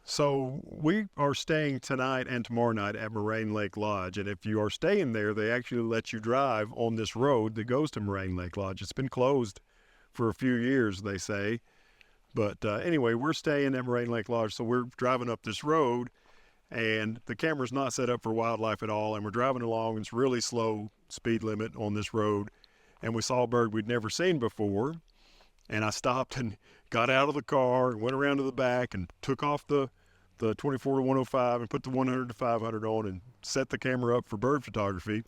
So we are staying tonight and tomorrow night at Moraine Lake Lodge. And if you are staying there, they actually let you drive on this road that goes to Moraine Lake Lodge. It's been closed for a few years, they say. But anyway, we're staying at Moraine Lake Lodge. So we're driving up this road and the camera's not set up for wildlife at all. And we're driving along. It's really slow speed limit on this road. And we saw a bird we'd never seen before. And I stopped and got out of the car and went around to the back and took off the 24 to 105 and put the 100 to 500 on and set the camera up for bird photography.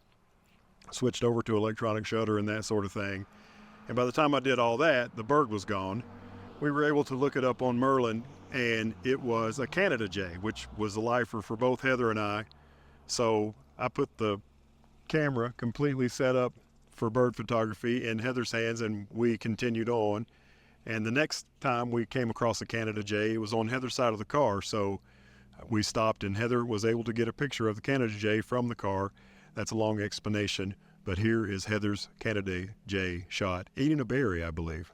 Switched over to electronic shutter and that sort of thing. And by the time I did all that, the bird was gone. We were able to look it up on Merlin, and it was a Canada jay, which was a lifer for both Heather and I. So I put the camera completely set up for bird photography in Heather's hands, and we continued on. And the next time we came across a Canada jay, it was on Heather's side of the car. So we stopped and Heather was able to get a picture of the Canada jay from the car. That's a long explanation, but here is Heather's Canada jay shot, eating a berry, I believe.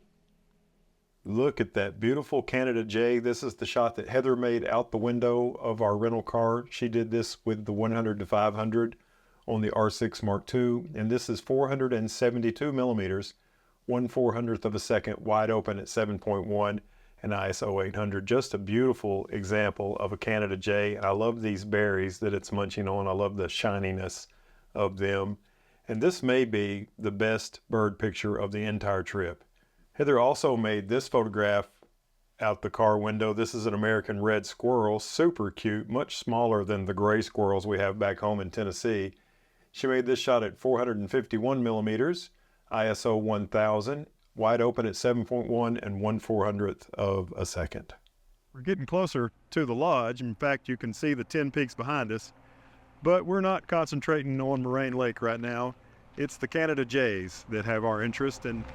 Look at that beautiful Canada jay. This is the shot that Heather made out the window of our rental car. She did this with the 100 to 500 on the R6 Mark II, and this is 472 millimeters. 1/400th of a second, wide open at 7.1 and ISO 800. Just a beautiful example of a Canada jay. I love these berries that it's munching on. I love the shininess of them. And this may be the best bird picture of the entire trip. Heather also made this photograph out the car window. This is an American red squirrel, super cute, much smaller than the gray squirrels we have back home in Tennessee. She made this shot at 451 millimeters. ISO 1000, wide open at 7.1 and 1/400th of a second. We're getting closer to the lodge. In fact, you can see the 10 peaks behind us, but we're not concentrating on Moraine Lake right now. It's the Canada jays that have our interest, and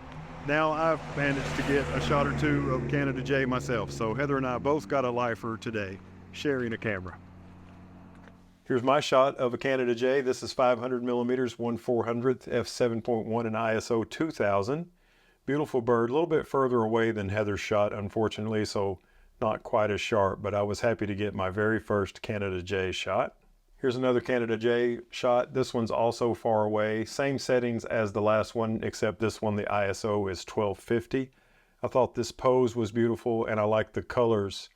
now I've managed to get a shot or two of Canada jay myself. So Heather and I both got a lifer today, sharing a camera. Here's my shot of a Canada jay. This is 500 millimeters, 1/400th, f7.1 and ISO 2000. Beautiful bird, a little bit further away than Heather's shot, unfortunately, so not quite as sharp, but I was happy to get my very first Canada jay shot. Here's another Canada jay shot. This one's also far away. Same settings as the last one, except this one, the ISO is 1250. I thought this pose was beautiful, and I like the colors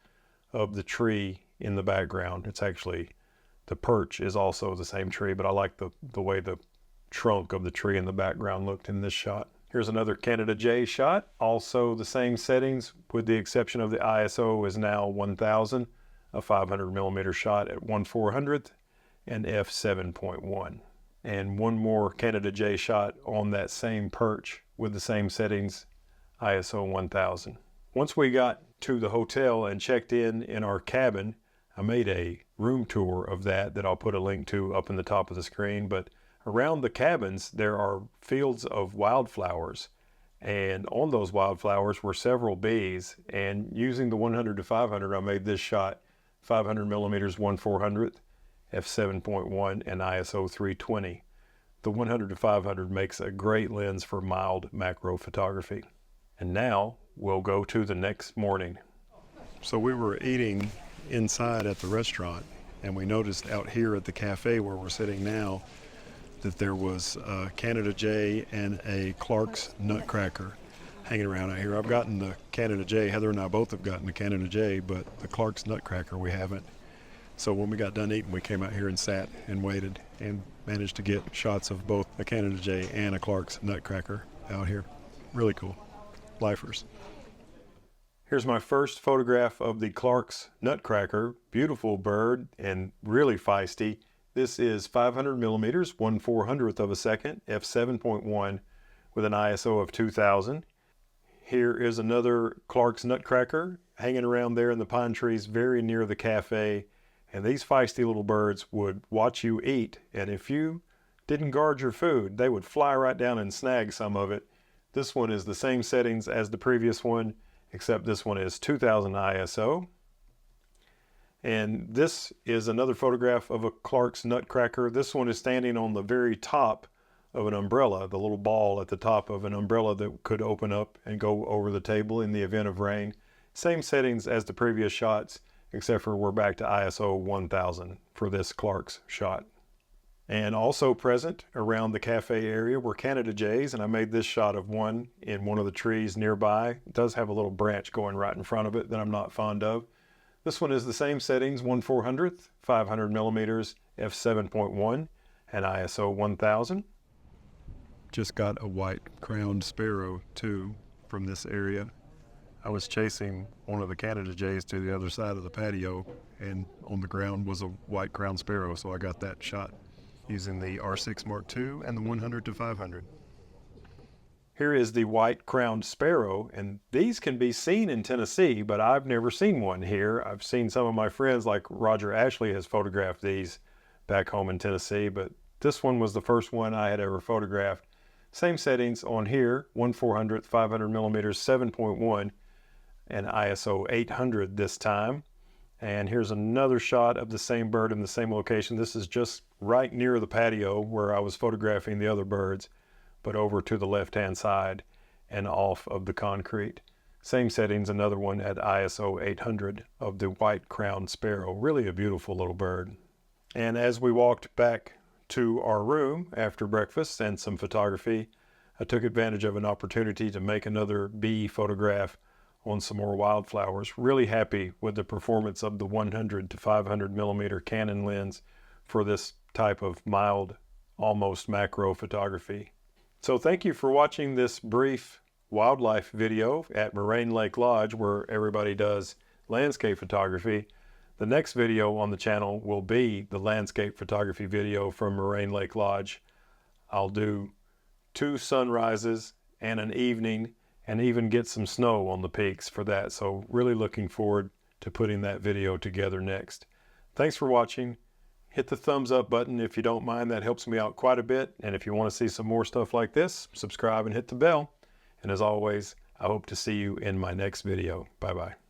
of the tree in the background. It's actually, the perch is also the same tree, but I like the way the trunk of the tree in the background looked in this shot. Here's another Canada jay shot, also the same settings, with the exception of the ISO is now 1000, a 500 millimeter shot at 1/400th and f7.1. And one more Canada jay shot on that same perch with the same settings, ISO 1000. Once we got to the hotel and checked in our cabin, I made a room tour of that I'll put a link to up in the top of the screen. But around the cabins, there are fields of wildflowers. And on those wildflowers were several bees. And using the 100 to 500, I made this shot 500 millimeters, 1/400th, f7.1 and ISO 320. The 100 to 500 makes a great lens for mild macro photography. And now we'll go to the next morning. So we were eating inside at the restaurant, and we noticed out here at the cafe where we're sitting now that there was a Canada jay and a Clark's nutcracker hanging around out here. I've gotten the Canada jay. Heather and I both have gotten the Canada jay, but the Clark's nutcracker we haven't. So when we got done eating, we came out here and sat and waited and managed to get shots of both a Canada jay and a Clark's nutcracker out here. Really cool. Lifers. Here's my first photograph of the Clark's nutcracker. Beautiful bird and really feisty. This is 500 millimeters, 1/400th of a second, f7.1 with an ISO of 2000. Here is another Clark's nutcracker hanging around there in the pine trees very near the cafe. And these feisty little birds would watch you eat, and if you didn't guard your food, they would fly right down and snag some of it. This one is the same settings as the previous one, except this one is 2000 ISO. And this is another photograph of a Clark's nutcracker. This one is standing on the very top of an umbrella, the little ball at the top of an umbrella that could open up and go over the table in the event of rain. Same settings as the previous shots, except for we're back to ISO 1000 for this Clark's shot. And also present around the cafe area were Canada jays, and I made this shot of one in one of the trees nearby. It does have a little branch going right in front of it that I'm not fond of. This one is the same settings, 1/400th, 500 millimeters, f7.1, and ISO 1000. Just got a white-crowned sparrow too from this area. I was chasing one of the Canada jays to the other side of the patio, and on the ground was a white-crowned sparrow, so I got that shot using the R6 Mark II and the 100 to 500. Here is the white-crowned sparrow, and these can be seen in Tennessee, but I've never seen one here. I've seen some of my friends like Roger Ashley has photographed these back home in Tennessee, but this one was the first one I had ever photographed. Same settings on here, 1/400th, 500 millimeters, 7.1, and ISO 800 this time. And here's another shot of the same bird in the same location. This is just right near the patio where I was photographing the other birds, but over to the left-hand side and off of the concrete. Same settings, another one at ISO 800 of the white-crowned sparrow. Really a beautiful little bird. And as we walked back to our room after breakfast and some photography, I took advantage of an opportunity to make another bee photograph on some more wildflowers. Really happy with the performance of the 100 to 500 millimeter Canon lens for this type of mild, almost macro photography. So thank you for watching this brief wildlife video at Moraine Lake Lodge, where everybody does landscape photography. The next video on the channel will be the landscape photography video from Moraine Lake Lodge. I'll do 2 sunrises and an evening, and even get some snow on the peaks for that. So really looking forward to putting that video together next. Thanks for watching. Hit the thumbs up button if you don't mind. That helps me out quite a bit. And if you want to see some more stuff like this, subscribe and hit the bell. And as always, I hope to see you in my next video. Bye-bye.